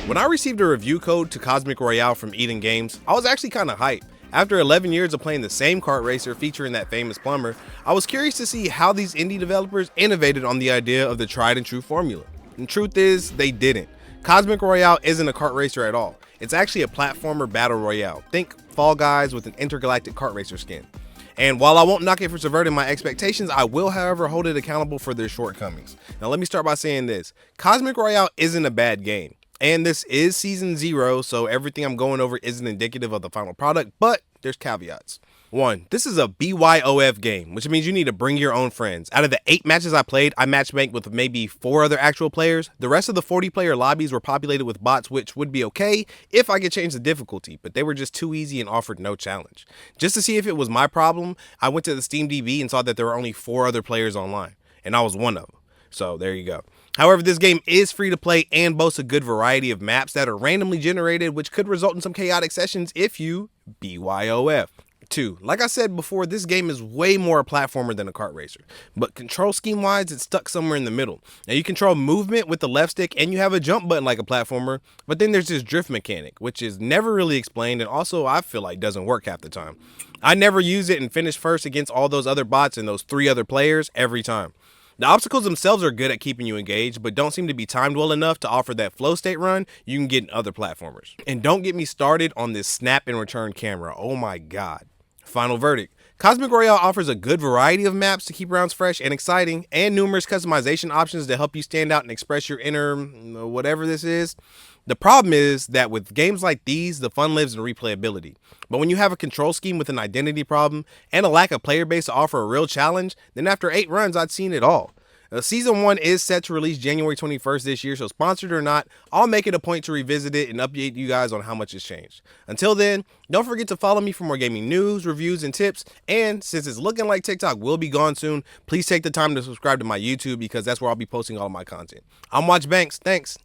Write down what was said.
When I received a review code to Cosmic Royale from Eden Games, I was actually kinda hyped. After 11 years of playing the same kart racer featuring that famous plumber, I was curious to see how these indie developers innovated on the idea of the tried and true formula. And truth is, they didn't. Cosmic Royale isn't a kart racer at all. It's actually a platformer battle royale. Think Fall Guys with an intergalactic kart racer skin. And while I won't knock it for subverting my expectations, I will, however, hold it accountable for their shortcomings. Now let me start by saying this. Cosmic Royale isn't a bad game. And this is season 0, so everything I'm going over isn't indicative of the final product, but there's caveats. 1. This is a BYOF game, which means you need to bring your own friends. Out of the 8 matches I played, I matchmaked with maybe 4 other actual players. The rest of the 40-player lobbies were populated with bots, which would be okay if I could change the difficulty, but they were just too easy and offered no challenge. Just to see if it was my problem, I went to the Steam DB and saw that there were only 4 other players online, and I was one of them. So there you go. However, this game is free to play and boasts a good variety of maps that are randomly generated, which could result in some chaotic sessions if you BYOF. 2. Like I said before, this game is way more a platformer than a kart racer, but control scheme wise, it's stuck somewhere in the middle. Now you control movement with the left stick and you have a jump button like a platformer, but then there's this drift mechanic, which is never really explained and also I feel like doesn't work half the time. I never use it and finish first against all those other bots and those 3 other players every time. The obstacles themselves are good at keeping you engaged, but don't seem to be timed well enough to offer that flow state run you can get in other platformers. And don't get me started on this snap and return camera, oh my god. Final verdict. Cosmic Royale offers a good variety of maps to keep rounds fresh and exciting, and numerous customization options to help you stand out and express your inner whatever this is. The problem is that with games like these, the fun lives in replayability. But when you have a control scheme with an identity problem and a lack of player base to offer a real challenge, then after 8 runs, I'd seen it all. Season 1 is set to release January 21st this year, so sponsored or not, I'll make it a point to revisit it and update you guys on how much it's changed. Until then, don't forget to follow me for more gaming news, reviews, and tips. And since it's looking like TikTok will be gone soon, please take the time to subscribe to my YouTube because that's where I'll be posting all of my content. I'm Watch Banks. Thanks.